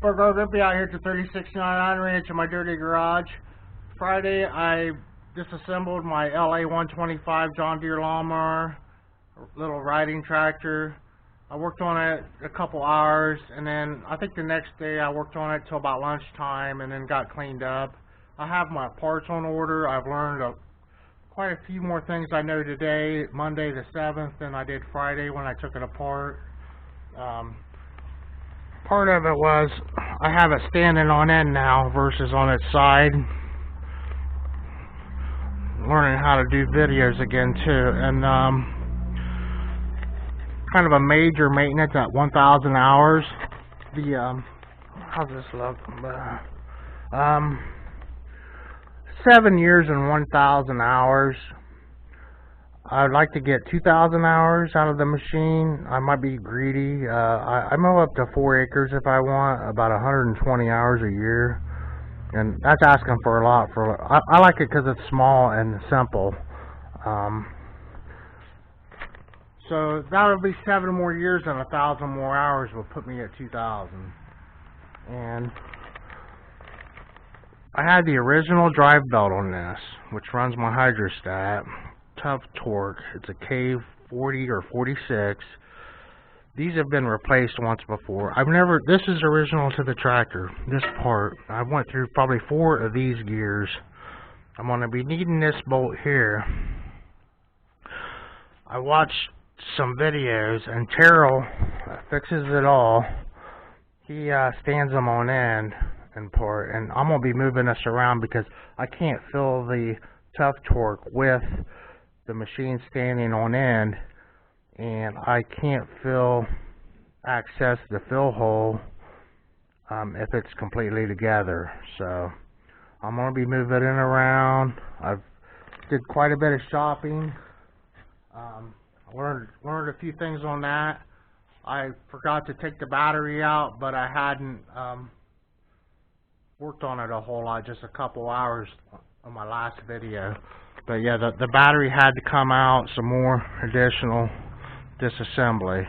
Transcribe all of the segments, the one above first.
We're going to be out here to 3699 Ranch in my dirty garage. Friday, I disassembled my LA125 John Deere lawnmower, little riding tractor. I worked on it a couple hours, and then I think the next day I worked on it till about lunchtime and then got cleaned up. I have my parts on order. I've learned quite a few more things I know today, Monday the 7th, than I did Friday when I took it apart. Part of it was I have it standing on end now versus on its side. Learning how to do videos again too, and kind of a major maintenance at 1,000 hours. The how's this look? 7 years and 1,000 hours. I'd like to get 2,000 hours out of the machine. I might be greedy. I mow up to 4 acres if I want, about 120 hours a year, and that's asking for a lot. I like it because it's small and simple. So that would be 7 more years, and 1,000 more hours will put me at 2,000. And I had the original drive belt on this, which runs my hydrostat. Tough torque. It's a K40 or 46. These have been replaced once before. This is original to the tractor, this part. I went through probably 4 of these gears. I'm going to be needing this bolt here. I watched some videos, and Terrell fixes it all. He stands them on end in part, and I'm going to be moving this around because I can't fill the tough torque with the machine standing on end, and I can't access the fill hole if it's completely together. So I'm going to be moving it around. I've did quite a bit of shopping. Learned a few things on that. I forgot to take the battery out, but I hadn't worked on it a whole lot, just a couple hours on my last video. But yeah, the battery had to come out, some more additional disassembly.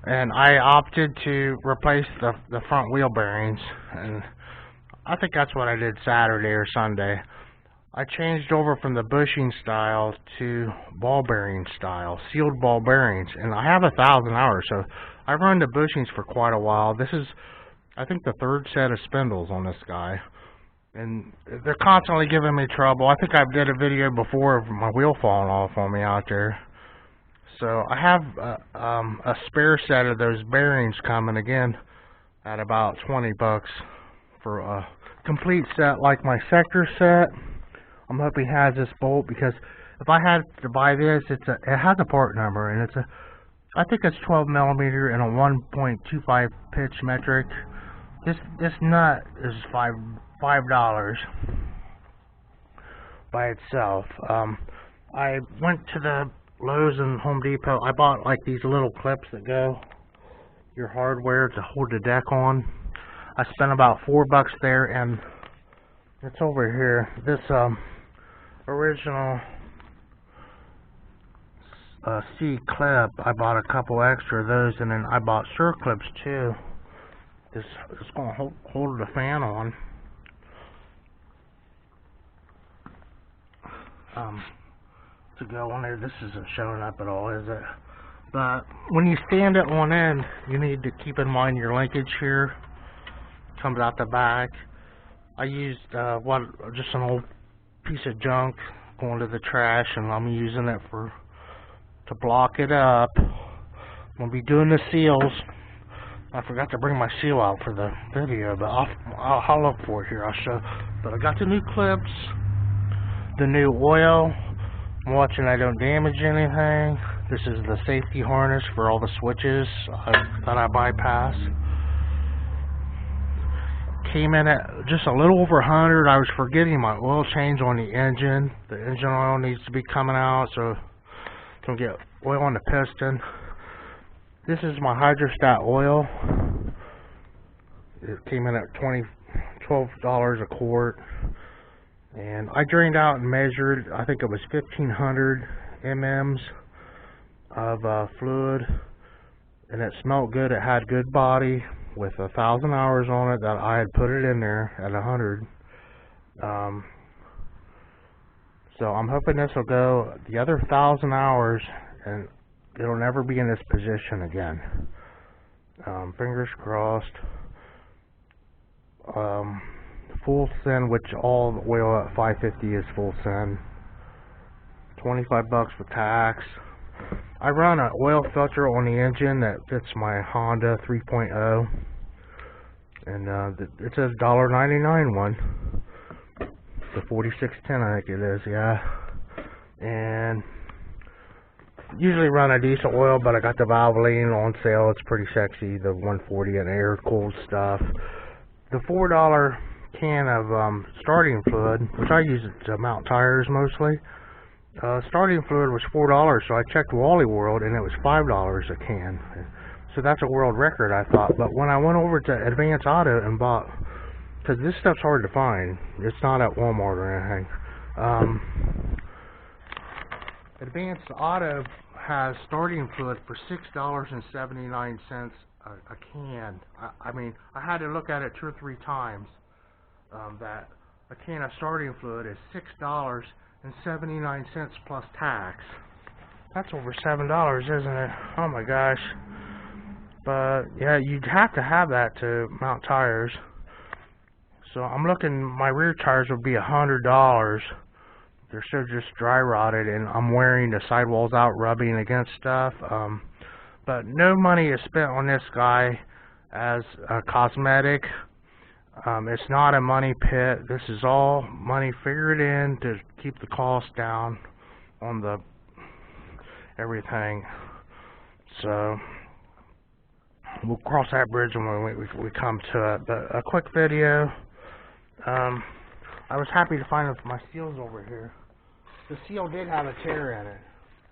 And I opted to replace the front wheel bearings, and I think that's what I did Saturday or Sunday. I changed over from the bushing style to ball bearing style, sealed ball bearings, and I have 1,000 hours, so I've run the bushings for quite a while. This is, I think, the 3rd set of spindles on this guy, and they're constantly giving me trouble. I think I did a video before of my wheel falling off on me out there. So I have a spare set of those bearings coming again at about 20 bucks for a complete set like my sector set. I'm hoping he has this bolt, because if I had to buy this, it has a part number, and I think it's 12 millimeter and a 1.25 pitch metric. This nut is $5 by itself. I went to the Lowe's and Home Depot. I bought like these little clips that go your hardware to hold the deck on. I spent about $4 there, and it's over here. This original C clip, I bought a couple extra of those, and then I bought Sure clips too. It's going to hold the fan on. To go on there. This isn't showing up at all, is it? But when you stand it on end, you need to keep in mind your linkage here. Comes out the back. I used just an old piece of junk going to the trash, and I'm using it to block it up. I'm gonna be doing the seals. I forgot to bring my seal out for the video, but I'll look for it here. I'll show. But I got the new clips, the new oil. I'm watching I don't damage anything. This is the safety harness for all the switches that I bypass. Came in at just a little over 100. I was forgetting my oil change on the engine. The engine oil needs to be coming out, so can get oil on the piston. This is my hydrostat oil. It came in at $12 a quart. And I drained out and measured, I think it was 1,500 mm's of fluid, and it smelled good. It had good body. with 1,000 hours on it that I had put it in there at 100. So I'm hoping this will go the other 1,000 hours and it'll never be in this position again. Fingers crossed. Full send, which all the oil at 550 is full send. $25 for tax. I run an oil filter on the engine that fits my Honda 3.0, and it says $1.99 one. The 4610, I think it is, yeah. And usually run a diesel oil, but I got the Valvoline on sale. It's pretty sexy, the 140 and air cooled stuff. The $4 can of starting fluid, which I use it to mount tires mostly. Starting fluid was $4, so I checked Wally World and it was $5 a can. So that's a world record, I thought. But when I went over to Advance Auto and bought, because this stuff's hard to find, it's not at Walmart or anything. Advance Auto has starting fluid for $6.79 a can. I mean, I had to look at it 2 or 3 times. That a can of starting fluid is $6.79 plus tax. That's over $7, isn't it? Oh my gosh. But yeah, you'd have to have that to mount tires. So I'm looking, my rear tires would be $100. They're so just dry rotted, and I'm wearing the sidewalls out, rubbing against stuff. But no money is spent on this guy as a cosmetic. It's not a money pit. This is all money figured in to keep the cost down on the everything. So we'll cross that bridge when we come to it. But a quick video. I was happy to find my seals over here. The seal did have a tear in it.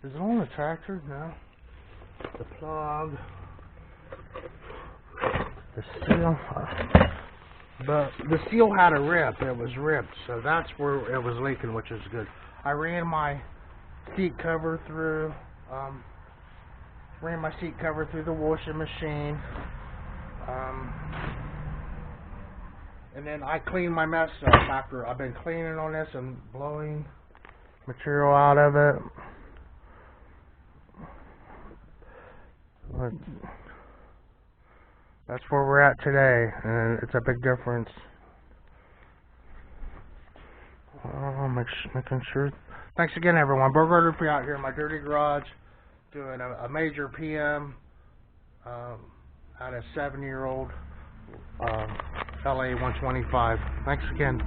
Is it on the tractor? No. The plug. The seal. But the seal had a rip. It was ripped, so that's where it was leaking, which is good. I ran my seat cover through. The washing machine. And then I cleaned my mess up after I've been cleaning on this and blowing material out of it. But that's where we're at today, and it's a big difference. Making sure. Thanks again, everyone. Burger for out here in my dirty garage, doing a major PM out of 7-year-old LA125. Thanks again.